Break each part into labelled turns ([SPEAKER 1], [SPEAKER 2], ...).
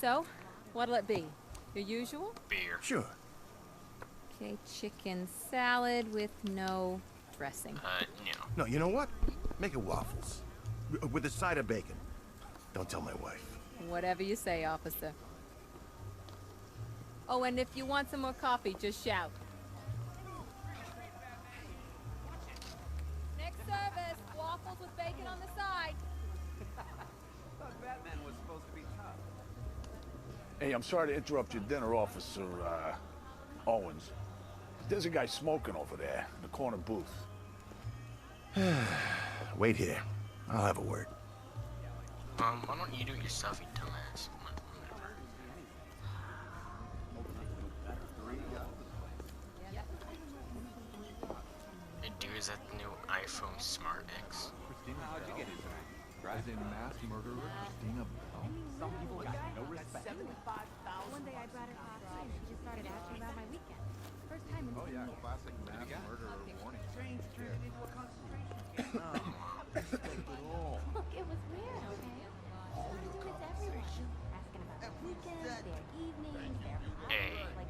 [SPEAKER 1] So, what'll it be? Your usual?
[SPEAKER 2] Beer.
[SPEAKER 3] Sure.
[SPEAKER 1] Okay, chicken salad with no dressing.
[SPEAKER 2] No.
[SPEAKER 3] No, you know what? Make it waffles. With a side of bacon. Don't tell my wife.
[SPEAKER 1] Whatever you say, officer. Oh, and if you want some more coffee, just shout. Next service, waffles with bacon on the side.
[SPEAKER 4] Thought Batman was supposed to be tough.
[SPEAKER 5] Hey, I'm sorry to interrupt your dinner, Officer, Owens. There's a guy smoking over there in the corner booth.
[SPEAKER 3] Wait here. I'll have a word.
[SPEAKER 2] Why don't you do it yourself, you dumbass? Whatever. Hey, dude, is that the new iPhone Smart X?
[SPEAKER 4] How'd you get into that?
[SPEAKER 6] As in mass murderer Christina Bell?
[SPEAKER 4] Some people got no respect.
[SPEAKER 7] One day I brought her coffee and she just started asking about my weekend. First time in
[SPEAKER 6] Oh yeah, classic mass murderer warning.
[SPEAKER 4] Trains turned it into a concentration camp.
[SPEAKER 7] Look, it was weird, okay? I do this everyone. Asking about their weekends, their evenings, their
[SPEAKER 2] Hey.
[SPEAKER 7] like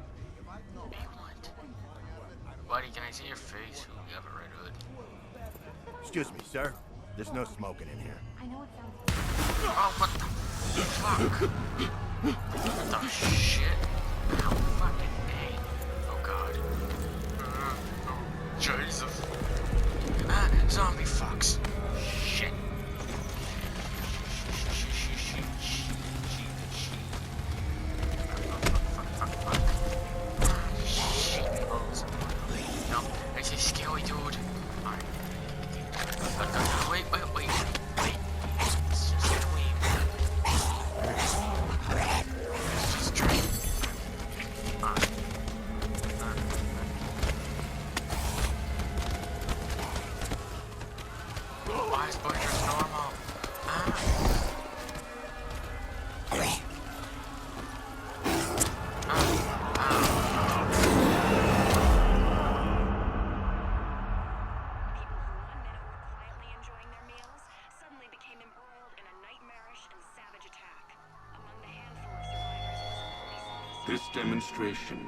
[SPEAKER 2] Hey, what? Buddy, can I see your face? Ooh, you have a red hood.
[SPEAKER 3] Excuse me, sir. There's no smoking in here.
[SPEAKER 7] I know it sounds
[SPEAKER 2] Oh, what the fuck? What the shit? How fucking A. Oh god. Oh, Jesus. Ah, zombie fucks. Shit. Fuck. Shit balls. No, it's a scary dude. Alright. Wait. It's just a dream. It's just a dream. Why is Butcher's normal?
[SPEAKER 8] This demonstration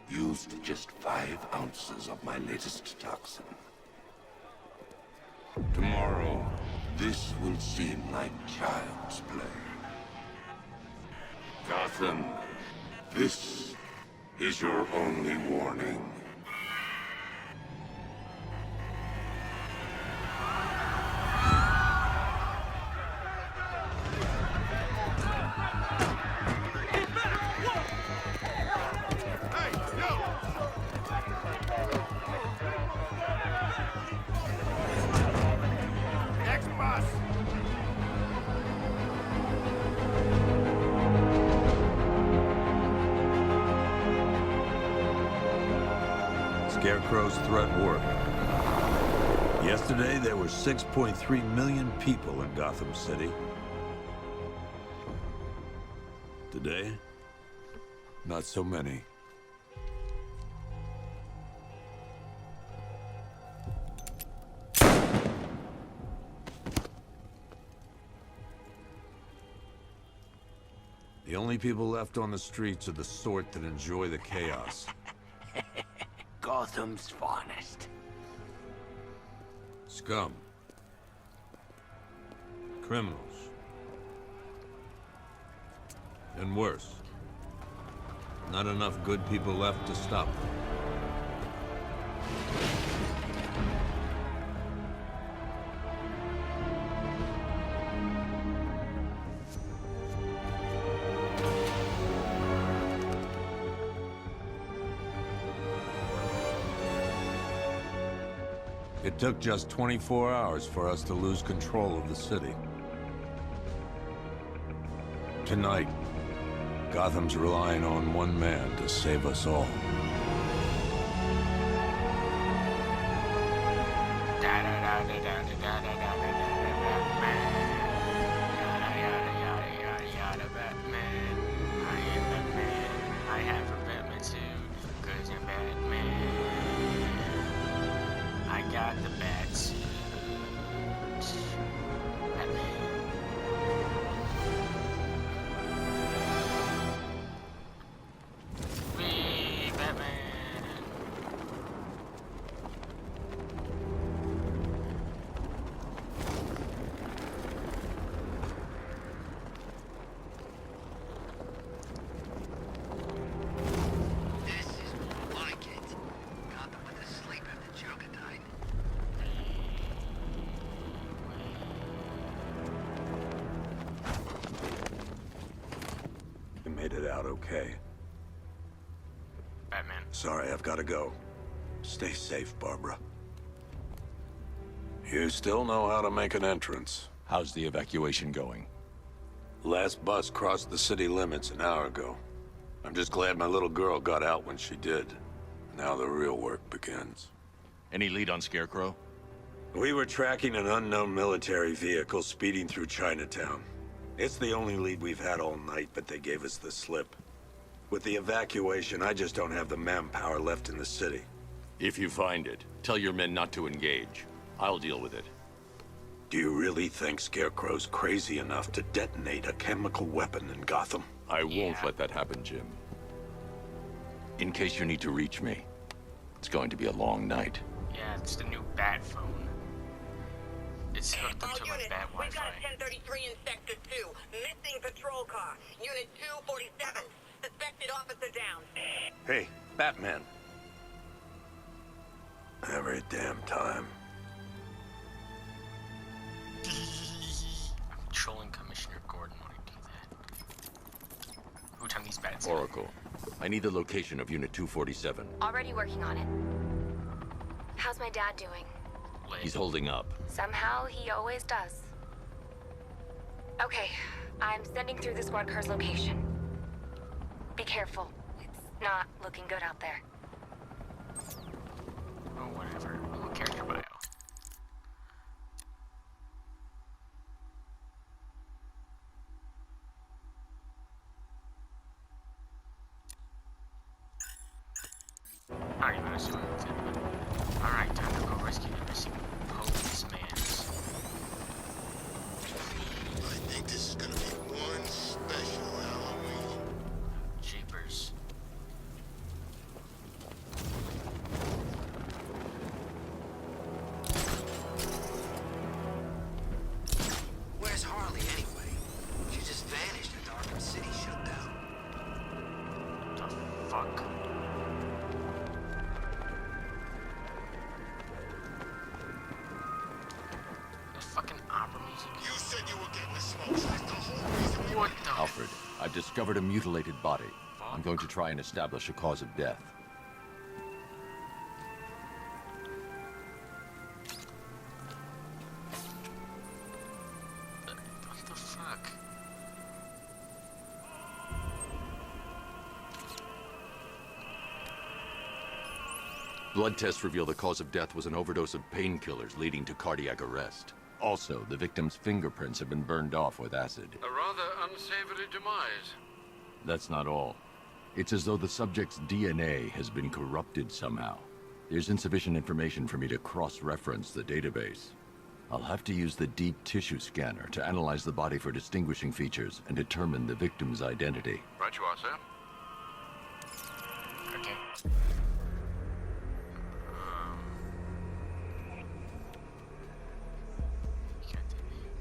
[SPEAKER 8] used just 5 ounces of my latest toxin. Tomorrow, this will seem like child's play. Gotham, this is your only warning.
[SPEAKER 3] Next bus!
[SPEAKER 9] Scarecrow's threat worked. Yesterday, there were 6.3 million people in Gotham City. Today, not so many. The only people left on the streets are the sort that enjoy the chaos.
[SPEAKER 8] Gotham's finest.
[SPEAKER 9] Scum. Criminals. And worse. Not enough good people left to stop them. It took just 24 hours for us to lose control of the city. Tonight, Gotham's relying on one man to save us all.
[SPEAKER 2] I have a Batman suit, 'cause I'm Batman. I got the bat suit. Batman.
[SPEAKER 10] out okay.
[SPEAKER 2] Batman.
[SPEAKER 10] Sorry, I've got to go. Stay safe, Barbara. You still know how to make an entrance.
[SPEAKER 11] How's the evacuation going?
[SPEAKER 10] Last bus crossed the city limits an hour ago. I'm just glad my little girl got out when she did. Now the real work begins.
[SPEAKER 11] Any lead on Scarecrow?
[SPEAKER 10] We were tracking an unknown military vehicle speeding through Chinatown. It's the only lead we've had all night, but they gave us the slip. With the evacuation, I just don't have the manpower left in the city.
[SPEAKER 11] If you find it, tell your men not to engage. I'll deal with it.
[SPEAKER 10] Do you really think Scarecrow's crazy enough to detonate a chemical weapon in Gotham?
[SPEAKER 11] I won't let that happen, Jim. In case you need to reach me, it's going to be a long night.
[SPEAKER 2] Yeah, it's the new Bat phone. It's hooked up to my Bat Wi-Fi.
[SPEAKER 12] We've got a 1033 in Sector 2. Missing patrol car. Unit 247. Suspected officer down.
[SPEAKER 10] Hey, Batman. Every damn time.
[SPEAKER 2] I'm trolling Commissioner Gordon when I do that. Who time these bats?
[SPEAKER 11] Oracle, I need the location of Unit 247.
[SPEAKER 7] Already working on it. How's my dad doing?
[SPEAKER 11] He's holding up.
[SPEAKER 7] Somehow, he always does. Okay, I'm sending through the squad car's location. Be careful. It's not looking good out there.
[SPEAKER 2] Oh, whatever. Little character bio. Alright, I'm assuming that's it. Alright, time to go rescue the missing policeman.
[SPEAKER 3] I think this is gonna be one special Halloween.
[SPEAKER 2] Jeepers.
[SPEAKER 4] Where's Harley anyway? She just vanished after Arkham City shut down.
[SPEAKER 2] The fuck? The fucking opera music.
[SPEAKER 3] You said you were getting the smoke. That's the whole reason.
[SPEAKER 2] What the
[SPEAKER 11] Alfred, I've discovered a mutilated body. I'm going to try and establish a cause of death.
[SPEAKER 2] What the fuck?
[SPEAKER 11] Blood tests reveal the cause of death was an overdose of painkillers leading to cardiac arrest. Also, the victim's fingerprints have been burned off with acid.
[SPEAKER 10] A rather unsavory demise.
[SPEAKER 11] That's not all. It's as though the subject's DNA has been corrupted somehow. There's insufficient information for me to cross-reference the database. I'll have to use the deep tissue scanner to analyze the body for distinguishing features and determine the victim's identity.
[SPEAKER 10] Right you are, sir.
[SPEAKER 2] Okay.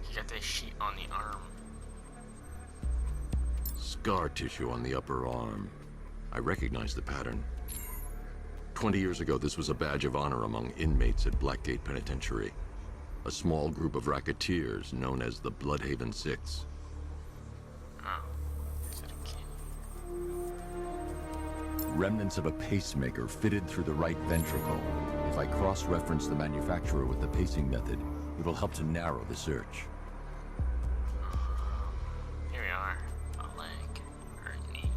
[SPEAKER 2] You got that sheet on the arm.
[SPEAKER 11] Scar tissue on the upper arm. I recognize the pattern. 20 years ago, this was a badge of honor among inmates at Blackgate Penitentiary. A small group of racketeers known as the Bloodhaven Six.
[SPEAKER 2] Oh. Is it a kid?
[SPEAKER 11] Remnants of a pacemaker fitted through the right ventricle. If I cross-reference the manufacturer with the pacing method, it'll help to narrow the search.
[SPEAKER 2] Here we are. A leg. Or a knee.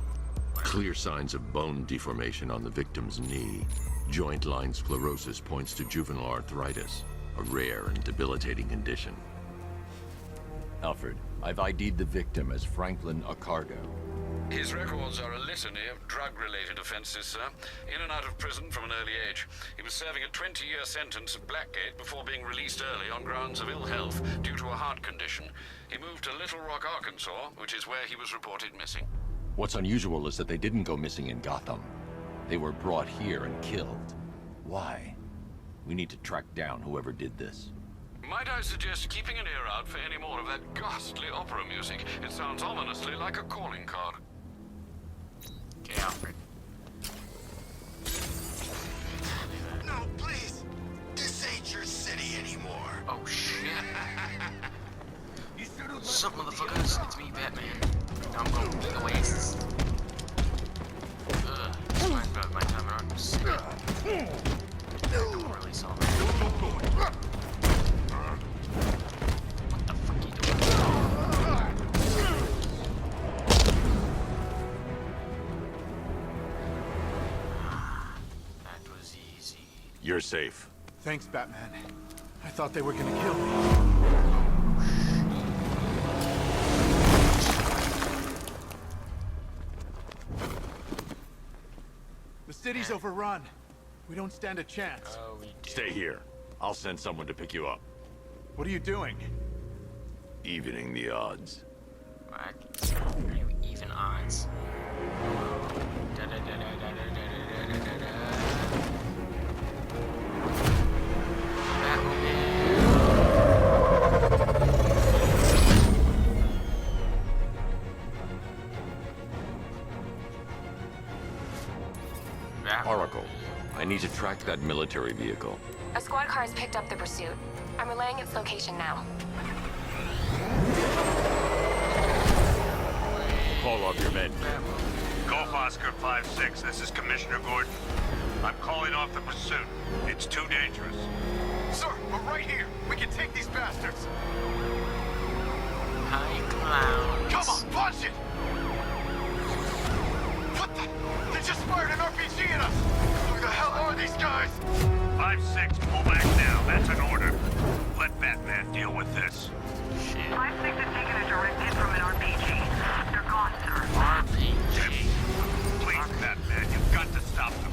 [SPEAKER 2] Whatever.
[SPEAKER 11] Clear signs of bone deformation on the victim's knee. Joint line sclerosis points to juvenile arthritis, a rare and debilitating condition. Alfred, I've ID'd the victim as Franklin Accardo.
[SPEAKER 10] His records are a litany of drug-related offenses, sir. In and out of prison from an early age. He was serving a 20-year sentence at Blackgate before being released early on grounds of ill health due to a heart condition. He moved to Little Rock, Arkansas, which is where he was reported missing.
[SPEAKER 11] What's unusual is that they didn't go missing in Gotham. They were brought here and killed. Why? We need to track down whoever did this.
[SPEAKER 10] Might I suggest keeping an ear out for any more of that ghastly opera music? It sounds ominously like a calling card.
[SPEAKER 2] Okay, Alfred.
[SPEAKER 3] No, please. This ain't your city anymore.
[SPEAKER 2] Oh, shit. What's up, motherfuckers? It's me, Batman. I'm going to the West.
[SPEAKER 11] You're safe.
[SPEAKER 5] Thanks, Batman. I thought they were gonna kill me. The city's overrun. We don't stand a chance.
[SPEAKER 2] Oh, we do.
[SPEAKER 11] Stay here. I'll send someone to pick you up.
[SPEAKER 5] What are you doing?
[SPEAKER 11] Evening the odds.
[SPEAKER 2] What? Are you even odds?
[SPEAKER 11] Oracle, I need to track that military vehicle.
[SPEAKER 7] A squad car has picked up the pursuit. I'm relaying its location now.
[SPEAKER 11] Call off your men.
[SPEAKER 13] Golf Oscar 5-6, this is Commissioner Gordon. I'm calling off the pursuit. It's too dangerous.
[SPEAKER 3] Sir, we're right here. We can take these bastards.
[SPEAKER 2] Hi, clowns.
[SPEAKER 3] Come on, punch it! What the? They just fired an RPG at us! Who the hell are these guys?
[SPEAKER 13] 5-6, pull back now. That's an order. Let Batman deal with this.
[SPEAKER 12] 5-6 is taking a direct hit from an RPG. They're gone, sir.
[SPEAKER 2] RPG.
[SPEAKER 13] Please, Batman, you've got to stop them.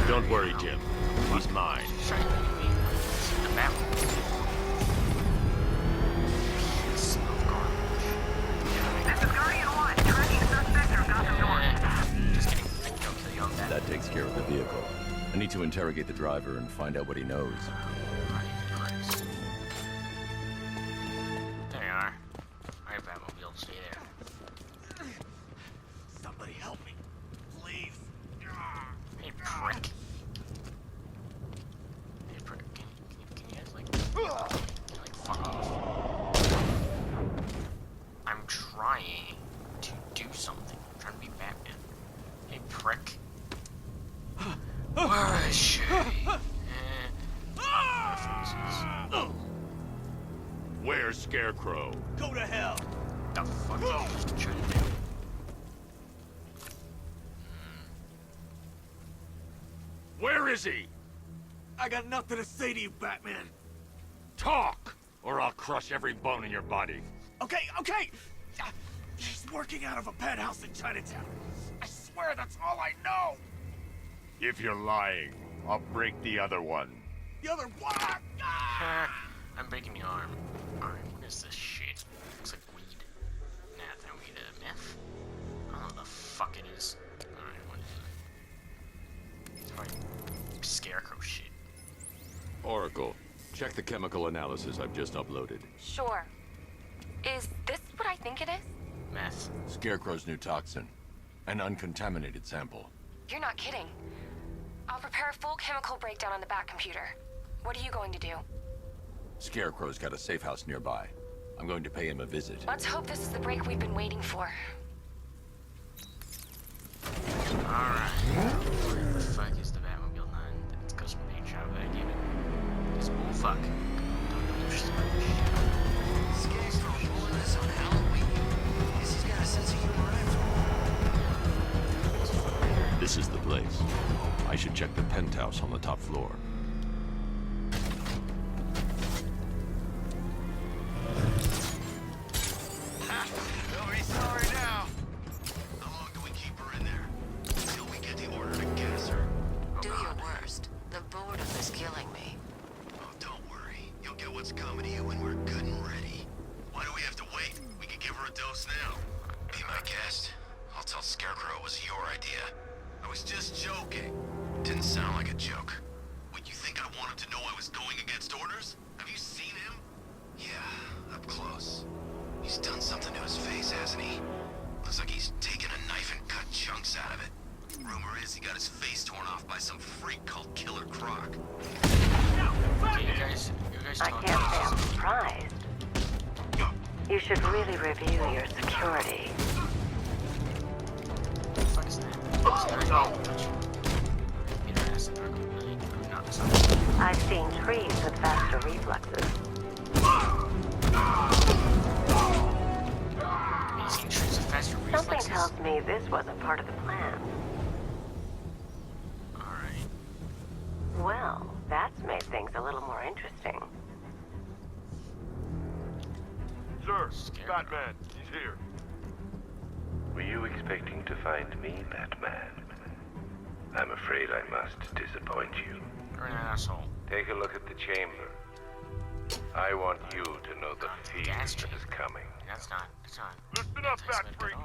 [SPEAKER 11] Don't worry, Jim. He's mine.
[SPEAKER 2] The map. Piece of garbage.
[SPEAKER 12] This is Guardian 1. Tracking suspect through Gotham North.
[SPEAKER 2] Just kidding. I can kill you on that.
[SPEAKER 11] That takes care of the vehicle. I need to interrogate the driver and find out what he knows.
[SPEAKER 2] There you are. Alright, Batmobile, stay there.
[SPEAKER 3] Somebody help me, please.
[SPEAKER 2] Hey, prick. Hey, prick. Can you guys, like, fuck off? I'm trying to do something. I'm trying to be Batman. Hey, prick. Where is she?
[SPEAKER 11] Where's Scarecrow?
[SPEAKER 3] Go to hell.
[SPEAKER 2] The fuck are you trying to do?
[SPEAKER 11] Where is he?
[SPEAKER 3] I got nothing to say to you, Batman.
[SPEAKER 11] Talk, or I'll crush every bone in your body.
[SPEAKER 3] Okay. He's working out of a penthouse in Chinatown. I swear that's all I know.
[SPEAKER 11] If you're lying, I'll break the other one.
[SPEAKER 3] The other one.
[SPEAKER 2] I'm breaking your arm. Alright, what is this shit? Looks like weed. Nah, that weed, meth? I don't know what the fuck it is. Alright, what is it? It's probably Scarecrow shit.
[SPEAKER 11] Oracle, check the chemical analysis I've just uploaded.
[SPEAKER 7] Sure. Is this what I think it is?
[SPEAKER 2] Meth.
[SPEAKER 11] Scarecrow's new toxin. An uncontaminated sample.
[SPEAKER 7] You're not kidding. I'll prepare a full chemical breakdown on the back computer. What are you going to do?
[SPEAKER 11] Scarecrow's got a safe house nearby. I'm going to pay him a visit.
[SPEAKER 7] Let's hope this is the break we've been waiting for.
[SPEAKER 2] Alright. Where the fuck is the Batmobile 9? It's custom made job that I gave it. This bullfuck. Don't know if she's
[SPEAKER 4] Scarecrow pulling this on Halloween. Guess he's got a sense of humor after all.
[SPEAKER 11] This is the place. I should check the penthouse on the top floor.
[SPEAKER 3] They'll be sorry now. How long do we keep her in there? Until we get the order to gas her.
[SPEAKER 12] Do your worst. The boredom is killing me.
[SPEAKER 3] Oh, don't worry. You'll get what's coming to you when we're good and ready. Why do we have to wait? We can give her a dose now. Be my guest. I'll tell Scarecrow it was your idea. I was just joking. Didn't sound like a joke. What, you think I wanted to know I was going against orders? Have you seen him? Yeah, up close. He's done something to his face, hasn't he? Looks like he's taken a knife and cut chunks out of it. Rumor is he got his face torn off by some freak called Killer Croc.
[SPEAKER 2] Okay, you guys
[SPEAKER 12] I
[SPEAKER 2] talk
[SPEAKER 12] can't say
[SPEAKER 2] about
[SPEAKER 12] I'm surprised. You should really review your security.
[SPEAKER 2] what the fuck is that?
[SPEAKER 12] I've seen trees with faster reflexes. Something tells me this wasn't part of the plan.
[SPEAKER 2] Alright.
[SPEAKER 12] Well,
[SPEAKER 14] That's made things a little more interesting.
[SPEAKER 15] Sir, Batman, he's here.
[SPEAKER 16] Were you expecting to find me, Batman? I'm afraid I must disappoint you.
[SPEAKER 2] You're an asshole.
[SPEAKER 16] Take a look at the chamber. I want you to know the fear that is coming.
[SPEAKER 2] That's not.
[SPEAKER 15] Listen up, Bat Freak.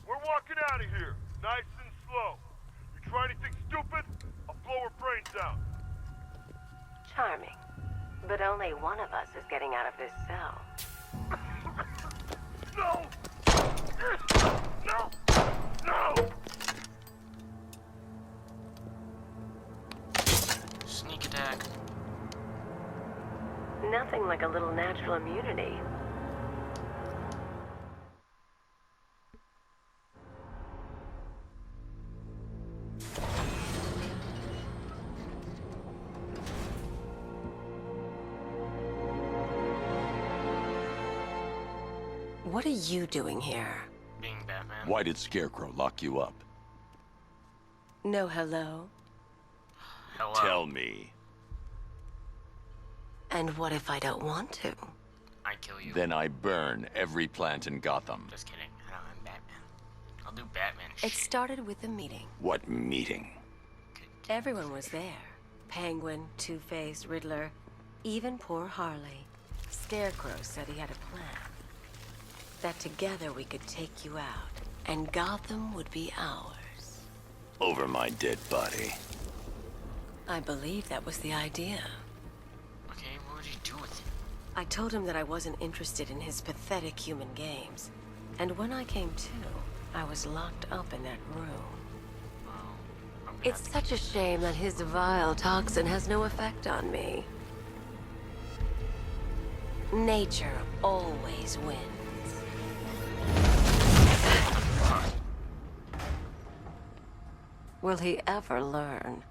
[SPEAKER 15] We're walking out of here, nice and slow. You try anything stupid, I'll blow her brains out.
[SPEAKER 14] Charming. But only one of us is getting out of this cell.
[SPEAKER 15] No! No! No!
[SPEAKER 2] Sneak attack.
[SPEAKER 14] Nothing like a little natural immunity. What are you doing here?
[SPEAKER 2] Being Batman.
[SPEAKER 11] Why did Scarecrow lock you up?
[SPEAKER 14] No hello?
[SPEAKER 2] Hello.
[SPEAKER 11] Tell me.
[SPEAKER 14] And what if I don't want to?
[SPEAKER 2] I kill you.
[SPEAKER 11] Then I burn every plant in Gotham.
[SPEAKER 2] Just kidding. I'm Batman. I'll do Batman
[SPEAKER 14] It
[SPEAKER 2] shit.
[SPEAKER 14] started with a meeting.
[SPEAKER 11] What meeting?
[SPEAKER 14] Everyone was there. Penguin, Two-Face, Riddler, even poor Harley. Scarecrow said he had a plan. That together we could take you out, and Gotham would be ours.
[SPEAKER 11] Over my dead body.
[SPEAKER 14] I believe that was the idea.
[SPEAKER 2] Okay, what would you do with it?
[SPEAKER 14] I told him that I wasn't interested in his pathetic human games. And when I came to, I was locked up in that room. It's such a shame that his vile toxin has no effect on me. Nature always wins. Will he ever learn?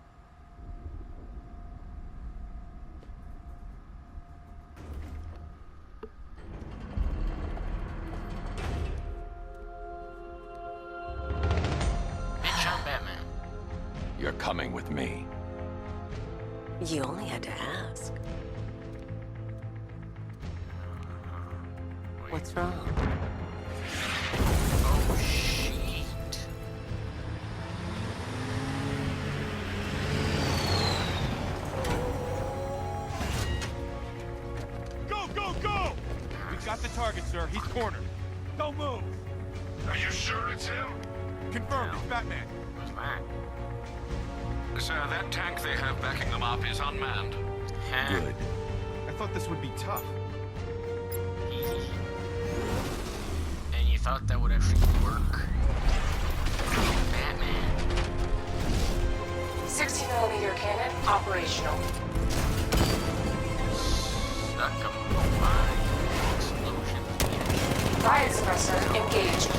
[SPEAKER 2] Bitch, I'm Batman.
[SPEAKER 11] You're coming with me.
[SPEAKER 14] You only had to ask. What's wrong?
[SPEAKER 2] Oh, shit.
[SPEAKER 15] Go, go, go!
[SPEAKER 6] We've got the target, sir. He's cornered. Don't move.
[SPEAKER 15] Are you sure it's him?
[SPEAKER 6] Confirmed. It's Batman.
[SPEAKER 2] Who's mine?
[SPEAKER 10] Sir, that tank they have backing them up is unmanned.
[SPEAKER 11] Good.
[SPEAKER 6] I thought this would be tough.
[SPEAKER 2] And you thought that would actually work? Batman.
[SPEAKER 14] 60mm cannon operational.
[SPEAKER 2] Suck 'em. Fine. Explosion.
[SPEAKER 14] Fire suppressor engaged.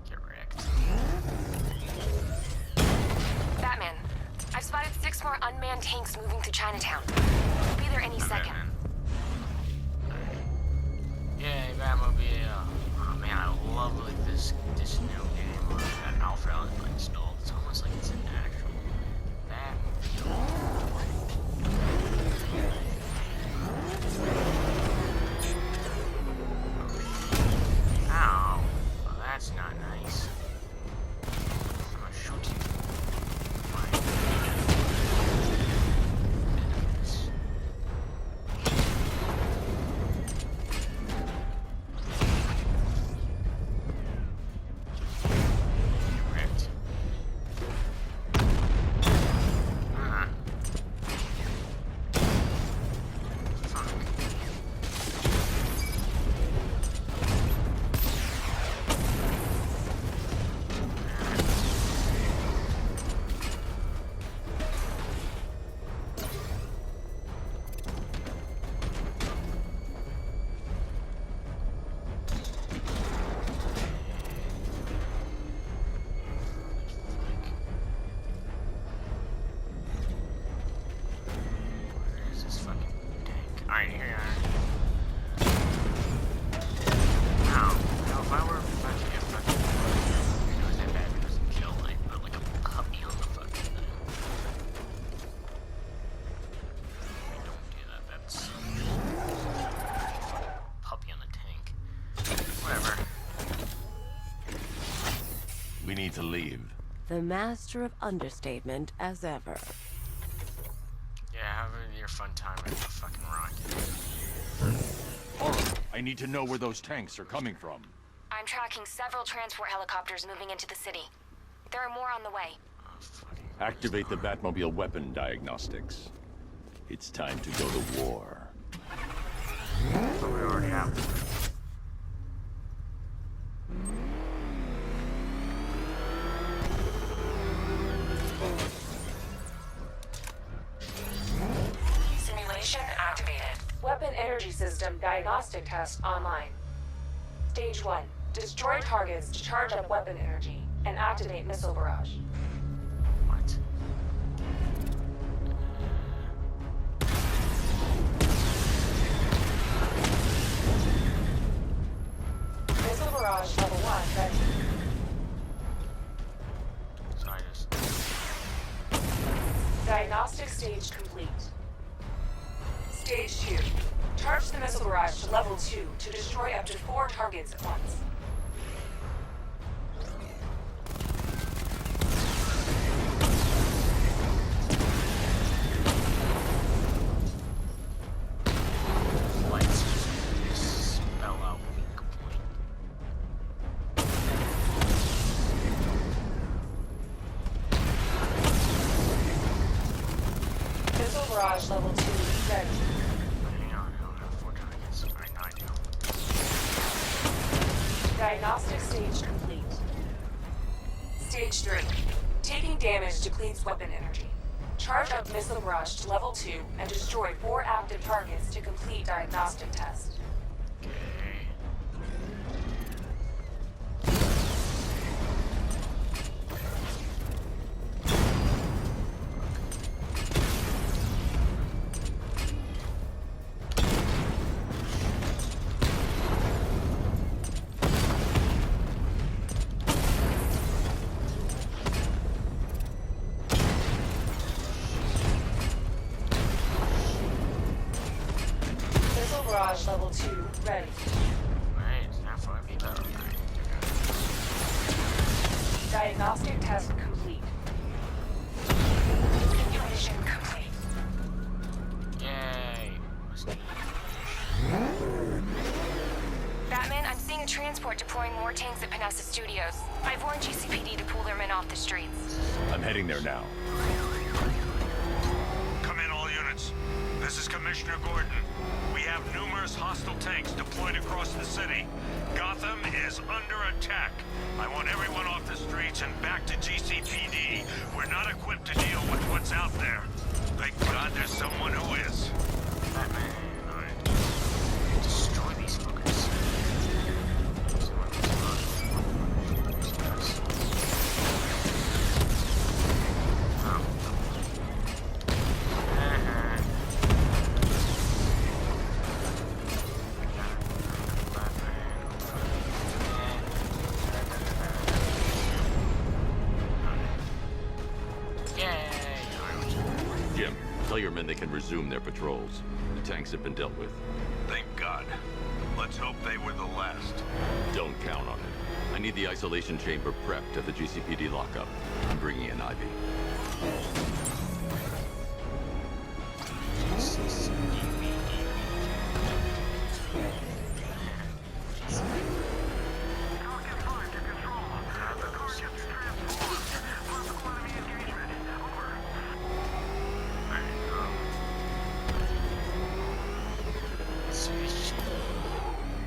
[SPEAKER 2] Get wrecked.
[SPEAKER 7] Batman, I've spotted 6 more unmanned tanks moving to Chinatown. We'll be there any second.
[SPEAKER 2] Yay, Batmobile. Oh man, I love like this new game. That Alpha I installed. It's almost like it's an actual Batmobile. Ow. Well, that's not nice. I'm gonna shoot you. Fine.
[SPEAKER 11] We need to leave.
[SPEAKER 14] The master of understatement as ever.
[SPEAKER 2] Yeah, have your fun time with the fucking rocket.
[SPEAKER 13] Alright, I need to know where those tanks are coming from.
[SPEAKER 7] I'm tracking several transport helicopters moving into the city. There are more on the way.
[SPEAKER 11] Activate the Batmobile weapon diagnostics. It's time to go to war.
[SPEAKER 2] But we already have.
[SPEAKER 7] Simulation activated.
[SPEAKER 14] Weapon energy system diagnostic test online. Stage 1. Destroy targets to charge up weapon energy and activate missile barrage.
[SPEAKER 2] What?
[SPEAKER 14] Missile barrage level 1 ready.
[SPEAKER 2] So I just...
[SPEAKER 14] Diagnostic stage complete. Stage 2. Charge the missile barrage to level 2 to destroy up to 4 targets at once.
[SPEAKER 2] Lights just spell out complete.
[SPEAKER 14] Missile barrage level 2 ready.
[SPEAKER 2] Hang on, I don't have 4 targets. Alright, now I do.
[SPEAKER 14] Diagnostic stage complete. Stage 3. Taking damage depletes weapon energy. Charge up missile barrage to level 2 and destroy 4 active targets to complete diagnostic test. Missile barrage level 2 ready.
[SPEAKER 2] Right, it's not far me though.
[SPEAKER 14] Diagnostic test complete.
[SPEAKER 7] Simulation complete.
[SPEAKER 2] Yay!
[SPEAKER 7] Batman, I'm seeing a transport deploying more tanks at Panessa Studios. I've warned GCPD to pull their men off the streets.
[SPEAKER 11] I'm heading there now.
[SPEAKER 13] Come in, all units. This is Commissioner Gordon. We have numerous hostile tanks deployed across the city. Gotham is under attack. I want everyone off the streets and back to GCPD. We're not equipped to deal with what's out there. Thank God there's someone who is.
[SPEAKER 2] Batman, alright. Destroy these fuckers.
[SPEAKER 11] Jim, tell your men they can resume their patrols. The tanks have been dealt with.
[SPEAKER 13] Thank God. Let's hope they were the last.
[SPEAKER 11] Don't count on it. I need the isolation chamber prepped at the GCPD lockup. I'm bringing in Ivy.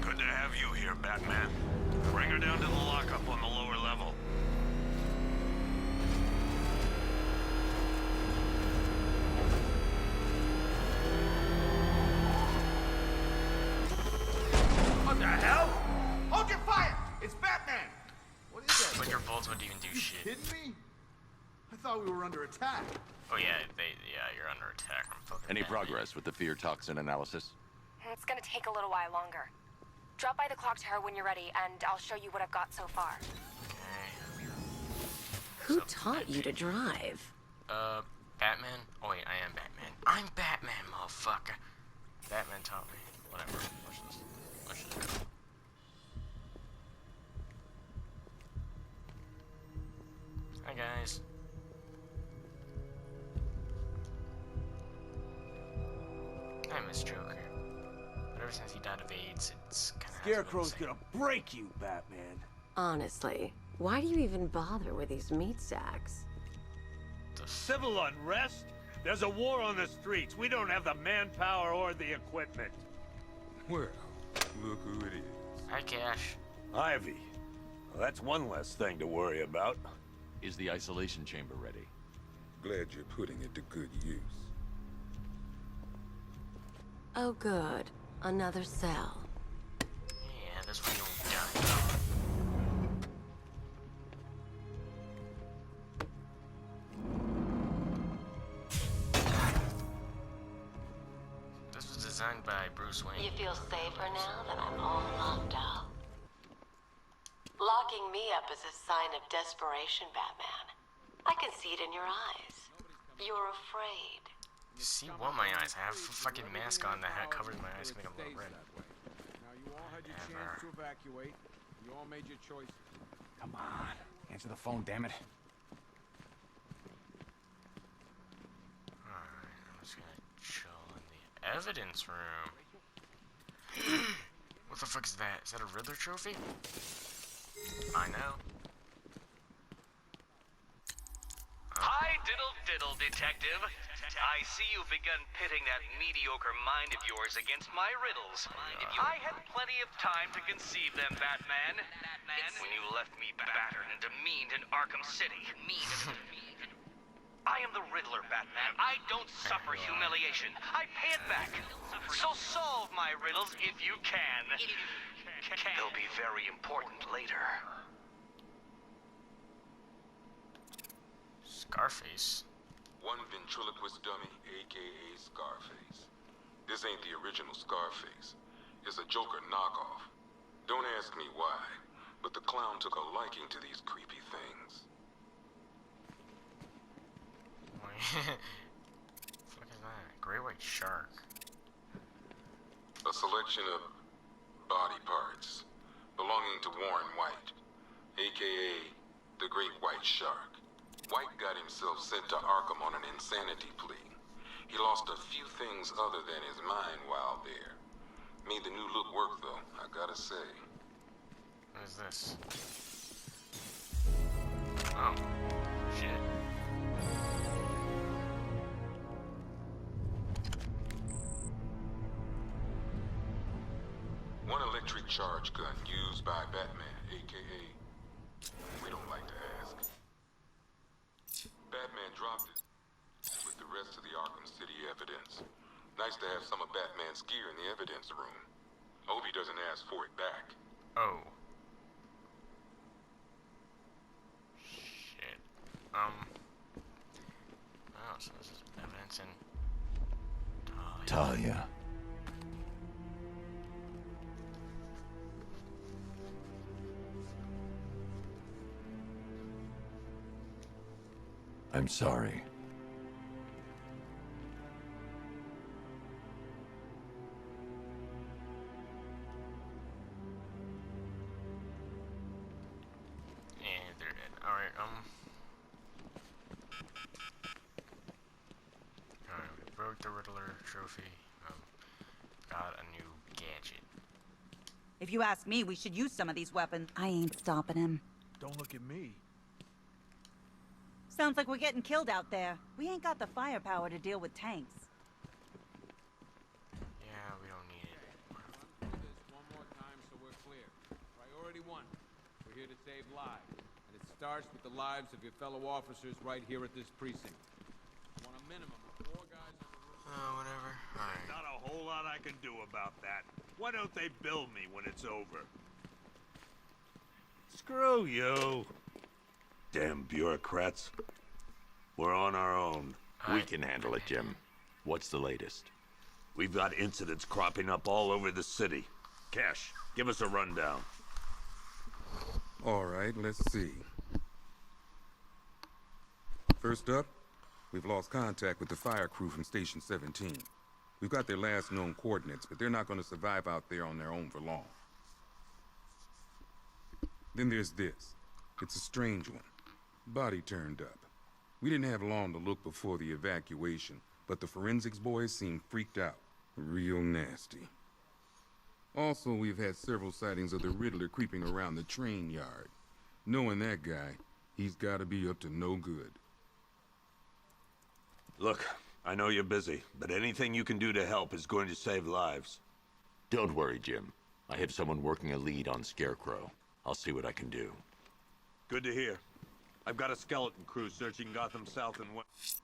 [SPEAKER 13] Good to have you here, Batman. Bring her down to the lockup on the lower level.
[SPEAKER 6] What the hell? Hold your fire! It's Batman! What is that?
[SPEAKER 2] But your bullets wouldn't even do
[SPEAKER 6] You
[SPEAKER 2] shit.
[SPEAKER 6] kidding me? I thought we were under attack.
[SPEAKER 2] Oh yeah, you're under attack from fucking
[SPEAKER 11] Any
[SPEAKER 2] Batman.
[SPEAKER 11] progress with the fear toxin analysis?
[SPEAKER 7] It's gonna take a little while longer. Drop by the clock tower when you're ready, and I'll show you what I've got so far.
[SPEAKER 14] Who taught you to drive?
[SPEAKER 2] Batman? Oh wait, I am Batman. I'm Batman, motherfucker. Batman taught me. Whatever. Watch this. Watch this. guys. I miss Joker. But ever since he died of AIDS, it's kind of
[SPEAKER 6] Scarecrow's gonna break you, Batman.
[SPEAKER 14] Honestly, why do you even bother with these meat sacks?
[SPEAKER 13] Civil unrest? There's a war on the streets. We don't have the manpower or the equipment.
[SPEAKER 17] Well, look who it is.
[SPEAKER 2] Hi, Cash.
[SPEAKER 13] Ivy. Well, that's one less thing to worry about.
[SPEAKER 11] Is the isolation chamber ready?
[SPEAKER 17] Glad you're putting it to good use.
[SPEAKER 14] Oh, good. Another cell.
[SPEAKER 2] Yeah, this one don't die. This was designed by Bruce Wayne.
[SPEAKER 14] You feel safer now that I'm all locked up? Locking me up is a sign of desperation, Batman. I can see it in your eyes. You're afraid.
[SPEAKER 2] You see what my eyes? I have a fucking mask on that covers my eyes to make them look red.
[SPEAKER 6] Now you all had your chance to evacuate. You all made your choice.
[SPEAKER 18] Come on. Answer the phone, damn it.
[SPEAKER 2] Alright, I'm just gonna chill in the evidence room. What the fuck is that? Is that a Riddler trophy? I know.
[SPEAKER 19] Hi, diddle, detective. I see you've begun pitting that mediocre mind of yours against my riddles. I had plenty of time to conceive them, Batman. When you left me battered and demeaned in Arkham City. I am the Riddler, Batman. I don't suffer humiliation. I pay it back. So solve my riddles if you can. They'll be very important later.
[SPEAKER 2] Scarface.
[SPEAKER 17] One ventriloquist dummy, a.k.a. Scarface. This ain't the original Scarface. It's a Joker knockoff. Don't ask me why, but the clown took a liking to these creepy things.
[SPEAKER 2] What the fuck is that? Great white shark.
[SPEAKER 17] A selection of body parts belonging to Warren White, a.k.a. the Great White Shark. White got himself sent to Arkham on an insanity plea. He lost a few things other than his mind while there. Made the new look work, though, I gotta say.
[SPEAKER 2] What is this? Oh, shit.
[SPEAKER 17] One electric charge gun used by Batman, a.k.a. we don't like to ask. Batman dropped it with the rest of the Arkham City evidence. Nice to have some of Batman's gear in the evidence room. Hope he doesn't ask for it back.
[SPEAKER 2] Oh. Shit. Oh, so this is evidence in
[SPEAKER 18] Talia.
[SPEAKER 11] I'm sorry.
[SPEAKER 2] And they're dead. Alright, alright, we broke the Riddler trophy. Got a new gadget.
[SPEAKER 20] If you ask me, we should use some of these weapons. I ain't stopping him.
[SPEAKER 6] Don't look at me.
[SPEAKER 20] Sounds like we're getting killed out there. We ain't got the firepower to deal with tanks.
[SPEAKER 2] Yeah, we don't need it.
[SPEAKER 6] Do this one more time so we're clear. Priority 1. We're here to save lives. And it starts with the lives of your fellow officers right here at this precinct. I want a minimum of 4 guys on the roof.
[SPEAKER 2] Whatever. Alright.
[SPEAKER 13] Not a whole lot I can do about that. Why don't they bill me when it's over? Screw you. Damn bureaucrats. We're on our own.
[SPEAKER 11] We can handle it, Jim. What's the latest?
[SPEAKER 13] We've got incidents cropping up all over the city. Cash, give us a rundown.
[SPEAKER 17] All right, let's see. First up, we've lost contact with the fire crew from Station 17. We've got their last known coordinates, but they're not going to survive out there on their own for long. Then there's this. It's a strange one. Body turned up. We didn't have long to look before the evacuation, but the forensics boys seemed freaked out. Real nasty. Also, we've had several sightings of the Riddler creeping around the train yard. Knowing that guy, he's gotta be up to no good.
[SPEAKER 9] Look, I know you're busy, but anything you can do to help is going to save lives.
[SPEAKER 11] Don't worry, Jim. I have someone working a lead on Scarecrow. I'll see what I can do.
[SPEAKER 9] Good to hear. I've got a skeleton crew searching Gotham South and West.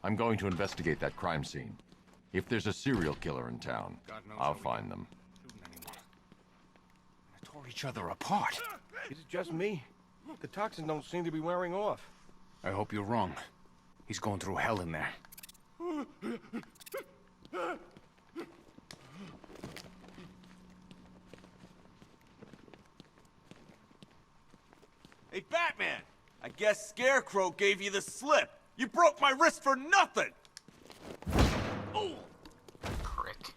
[SPEAKER 11] I'm going to investigate that crime scene. If there's a serial killer in town, I'll find them.
[SPEAKER 18] Tore each other apart.
[SPEAKER 21] Is it just me? The toxin don't seem to be wearing off.
[SPEAKER 18] I hope you're wrong. He's going through hell in there.
[SPEAKER 22] Hey, Batman! I guess Scarecrow gave you the slip. You broke my wrist for nothing!
[SPEAKER 2] Oh! Prick.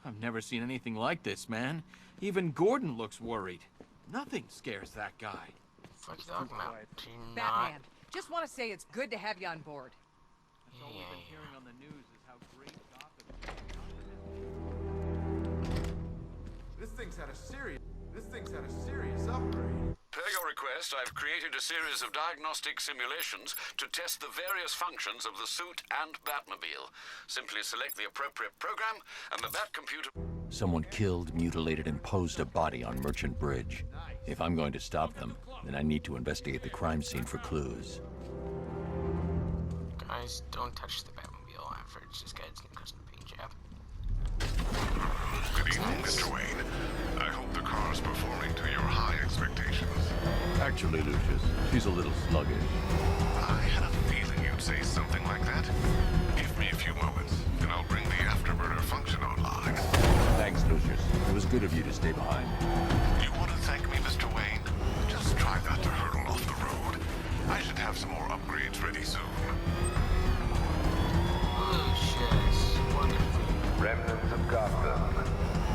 [SPEAKER 23] I've never seen anything like this, man. Even Gordon looks worried. Nothing scares that guy.
[SPEAKER 2] What are you talking about? Do not...
[SPEAKER 24] Batman, just want to say it's good to have you on board.
[SPEAKER 23] That's all we've been hearing on the news is how great Gotham is.
[SPEAKER 25] This thing's had a serious upgrade.
[SPEAKER 10] Per your request, I've created a series of diagnostic simulations to test the various functions of the suit and Batmobile. Simply select the appropriate program, and the Batcomputer...
[SPEAKER 11] Someone killed, mutilated, and posed a body on Merchant Bridge. If I'm going to stop them, then I need to investigate the crime scene for clues.
[SPEAKER 2] Guys, don't touch the Batmobile after it's just got its new custom paint job.
[SPEAKER 3] Good evening, Mr. Wayne. I hope the car's performing to your high expectations.
[SPEAKER 11] Actually, Lucius, she's a little sluggish.
[SPEAKER 3] I had a feeling you'd say something like that. Give me a few moments, and I'll bring the afterburner function online.
[SPEAKER 11] Thanks, Lucius. It was good of you to stay behind.
[SPEAKER 3] You want to thank me, Mr. Wayne? Just try not to hurtle off the road. I should have some more upgrades ready soon.
[SPEAKER 2] Lucius, wonderful.
[SPEAKER 16] Remnants of Gotham,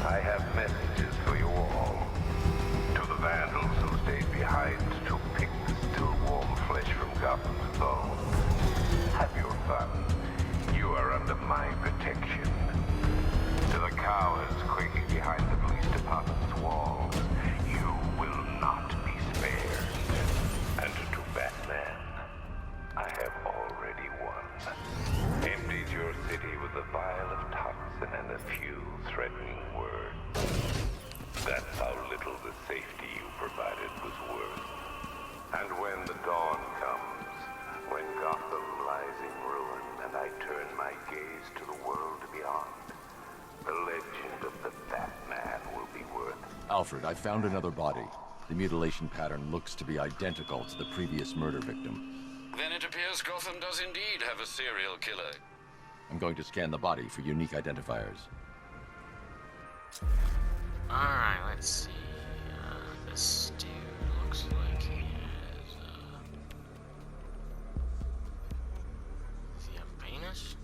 [SPEAKER 16] I have messages for you all. To the vandals who stayed behind to pick the still warm flesh from Gotham's bones. Have your fun. You are under my protection. To the cowards quaking behind the police department's walls, you will not be spared. And to Batman, I have already won. Emptied your city with a vial of toxin and a few threatening words. That's how little the safety you provided was worth. And when the dawn comes, when Gotham lies in ruin and I turn my gaze to the world beyond, the legend of the Batman will be worth...
[SPEAKER 11] Alfred, I found another body. The mutilation pattern looks to be identical to the previous murder victim.
[SPEAKER 10] Then it appears Gotham does indeed have a serial killer.
[SPEAKER 11] I'm going to scan the body for unique identifiers.
[SPEAKER 2] Alright, let's see. This dude looks like he has, does he have a penis?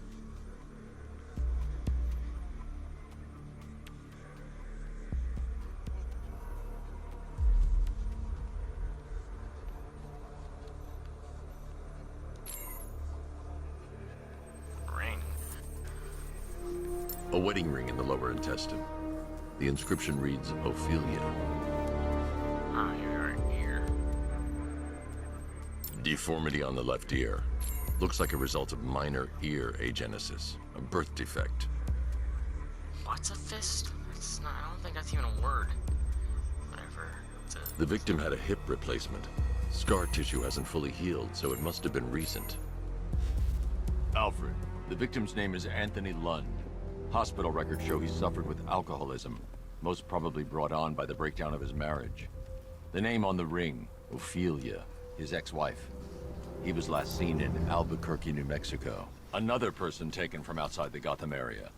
[SPEAKER 2] Ring.
[SPEAKER 11] A wedding ring in the lower intestine. The inscription reads, Ophelia.
[SPEAKER 2] Ah, you're an ear.
[SPEAKER 11] Deformity on the left ear. Looks like a result of minor ear agenesis, a birth defect.
[SPEAKER 2] What's a fist? It's not, I don't think that's even a word. Whatever.
[SPEAKER 11] The victim had a hip replacement. Scar tissue hasn't fully healed, so it must have been recent. Alfred, the victim's name is Anthony Lund. Hospital records show he suffered with alcoholism, most probably brought on by the breakdown of his marriage. The name on the ring, Ophelia, his ex-wife. He was last seen in Albuquerque, New Mexico. Another person taken from outside the Gotham area.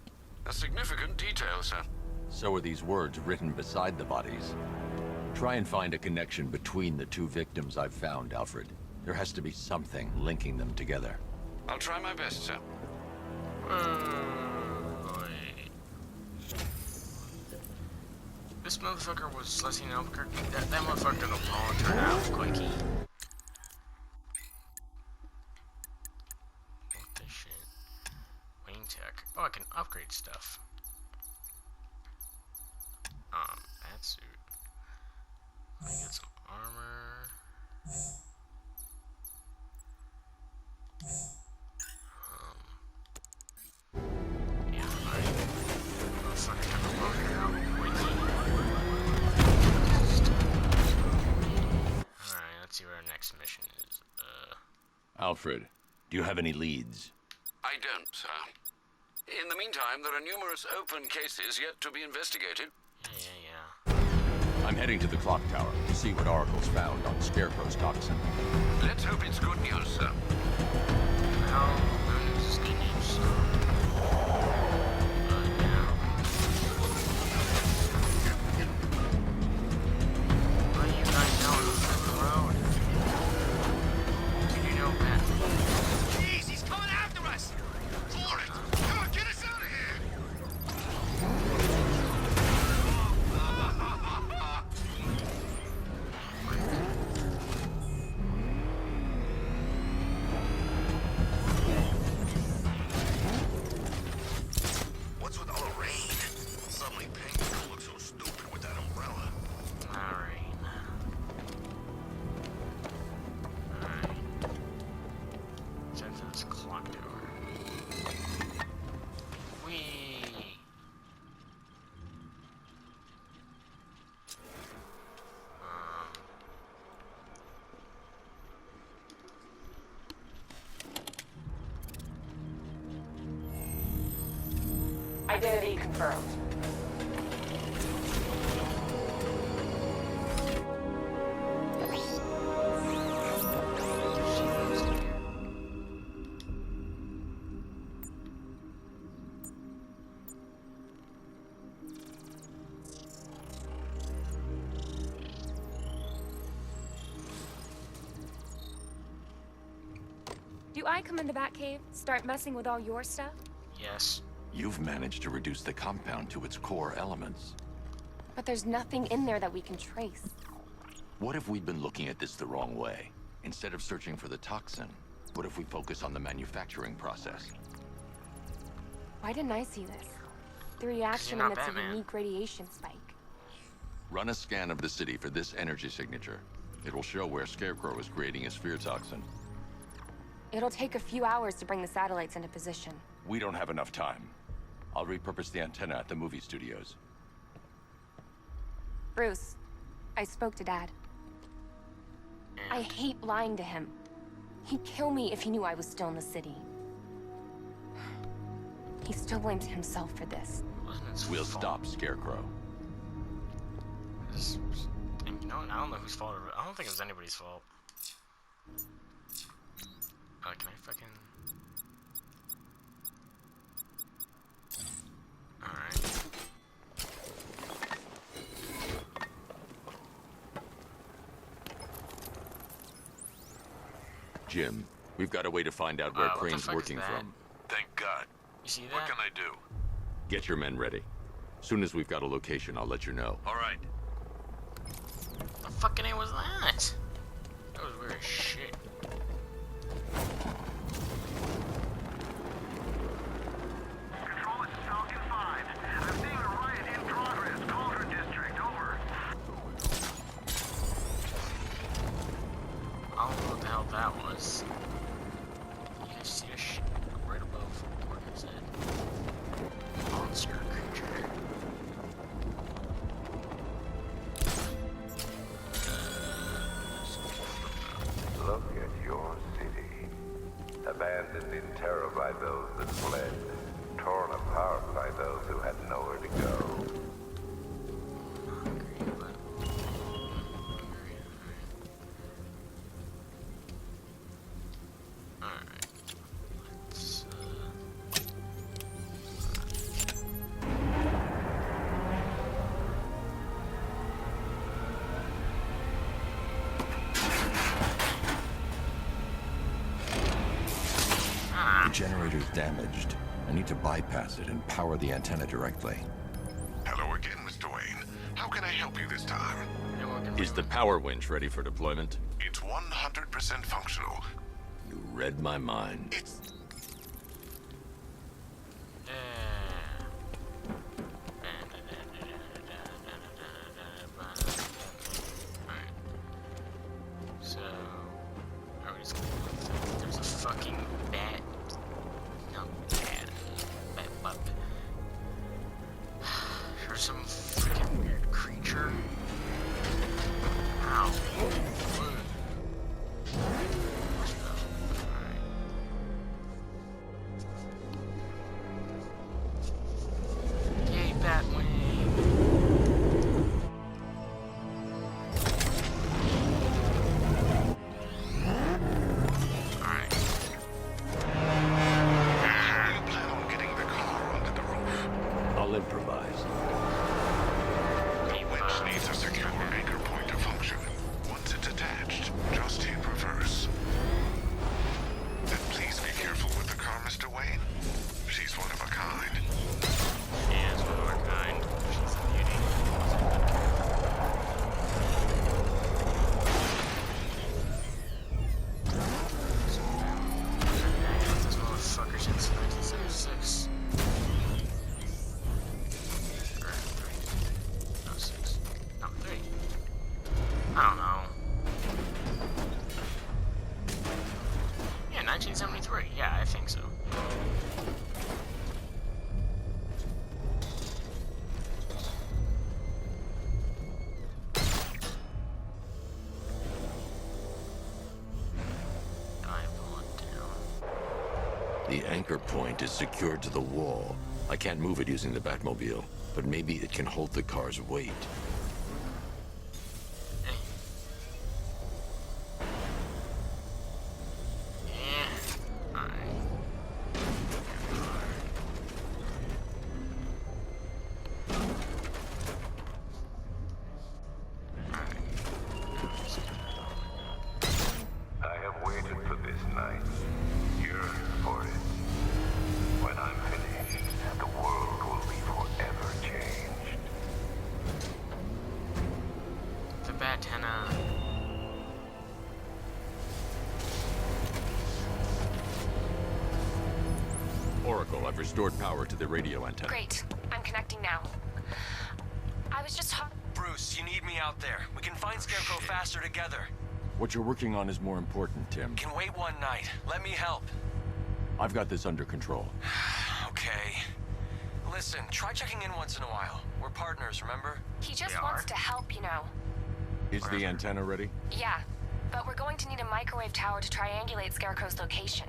[SPEAKER 10] A significant detail, sir.
[SPEAKER 11] So are these words written beside the bodies. Try and find a connection between the two victims I've found, Alfred. There has to be something linking them together.
[SPEAKER 10] I'll try my best, sir.
[SPEAKER 2] This motherfucker was Celestine Albuquerque. That motherfucker did a long-term Albuquerque. What the shit? Wayne Tech. Oh, I can upgrade stuff. Bat suit. I get some armor. Yeah, alright. Motherfucker got a longer Albuquerque. Alright, let's see what our next mission is.
[SPEAKER 11] Alfred, do you have any leads?
[SPEAKER 10] I don't, sir. In the meantime, there are numerous open cases yet to be investigated.
[SPEAKER 2] Yeah.
[SPEAKER 11] I'm heading to the clock tower to see what Oracle's found on Scarecrow's toxin.
[SPEAKER 10] Let's hope it's good news, sir.
[SPEAKER 2] Well, this is good news. What are you guys doing on the road? Did you know that?
[SPEAKER 3] Jeez, he's coming after us! For it! Come on, get us out of here! What's with all the rain? Suddenly Penguin don't look so stupid with that umbrella.
[SPEAKER 2] Alright. Check for this clock tower. Whee!
[SPEAKER 7] Identity confirmed.
[SPEAKER 1] Do I come into Batcave, start messing with all your stuff?
[SPEAKER 2] Yes.
[SPEAKER 11] You've managed to reduce the compound to its core elements.
[SPEAKER 1] But there's nothing in there that we can trace.
[SPEAKER 11] What if we'd been looking at this the wrong way? Instead of searching for the toxin, what if we focus on the manufacturing process?
[SPEAKER 1] Why didn't I see this? The reaction
[SPEAKER 2] not
[SPEAKER 1] emits a
[SPEAKER 2] Batman.
[SPEAKER 1] unique radiation spike.
[SPEAKER 11] Run a scan of the city for this energy signature. It will show where Scarecrow is creating his fear toxin.
[SPEAKER 1] It'll take a few hours to bring the satellites into position.
[SPEAKER 11] We don't have enough time. I'll repurpose the antenna at the movie studios.
[SPEAKER 1] Bruce, I spoke to Dad. I hate lying to him. He'd kill me if he knew I was still in the city. He still blames himself for this.
[SPEAKER 11] We'll stop Scarecrow.
[SPEAKER 2] And you know what? I don't know whose fault I don't think it was anybody's fault. Can I fucking... Alright.
[SPEAKER 11] Jim, we've got a way to find out where
[SPEAKER 2] what the
[SPEAKER 11] Crane's
[SPEAKER 2] fuck is
[SPEAKER 11] working
[SPEAKER 2] that?
[SPEAKER 11] from.
[SPEAKER 17] Thank God.
[SPEAKER 2] You see that?
[SPEAKER 17] What can I do?
[SPEAKER 11] Get your men ready. Soon as we've got a location, I'll let you know.
[SPEAKER 17] All right.
[SPEAKER 2] The fucking name was that? That was weird as shit.
[SPEAKER 15] Control, this is Falcon 5. I'm seeing a riot in progress. Cauldron District, over.
[SPEAKER 2] I don't know what the hell that was. You guys see a shit right above Gordon's head? Monster creature.
[SPEAKER 16] Look at your city. Abandoned in terror by those that fled. Torn apart by those who had nowhere to go.
[SPEAKER 11] The generator's damaged. I need to bypass it and power the antenna directly.
[SPEAKER 17] Hello again, Mr. Wayne. How can I help you this time?
[SPEAKER 11] Is the power winch ready for deployment?
[SPEAKER 17] It's 100% functional.
[SPEAKER 11] You read my mind.
[SPEAKER 17] It's...
[SPEAKER 2] So, are we just gonna go through? There's a fucking bat. No, bat. There's some freaking weird creature. Ow. Yay, Batwing.
[SPEAKER 11] I'll improvise.
[SPEAKER 17] The winch needs a secure anchor point to function. Once it's attached, just hit reverse. And please be careful with the car, Mr. Wayne. She's one of a kind.
[SPEAKER 2] She is one of a kind. She's a beauty. This motherfucker since 1976. I don't know. Yeah, 1973. Yeah, I think so.
[SPEAKER 11] The anchor point is secured to the wall. I can't move it using the Batmobile, but maybe it can hold the car's weight.
[SPEAKER 16] I have waited for this night, yearned for it. When I'm finished, the world will be forever changed.
[SPEAKER 2] The Batenna.
[SPEAKER 11] Oracle, I've restored power to the radio antenna.
[SPEAKER 7] Great. I'm connecting now. I was just
[SPEAKER 4] Bruce, you need me out there. We can find Scarecrow faster together.
[SPEAKER 11] What you're working on is more important, Tim.
[SPEAKER 4] Can wait one night. Let me help.
[SPEAKER 11] I've got this under control.
[SPEAKER 4] Okay. Listen, try checking in once in a while. We're partners, remember?
[SPEAKER 7] He just wants to help, you know.
[SPEAKER 11] Is the antenna ready?
[SPEAKER 7] Yeah, but we're going to need a microwave tower to triangulate Scarecrow's location.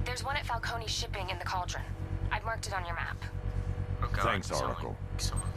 [SPEAKER 7] There's one at Falcone's shipping in the Cauldron. I've marked it on your map.
[SPEAKER 2] Oh God,
[SPEAKER 11] Thanks, Oracle.
[SPEAKER 2] Someone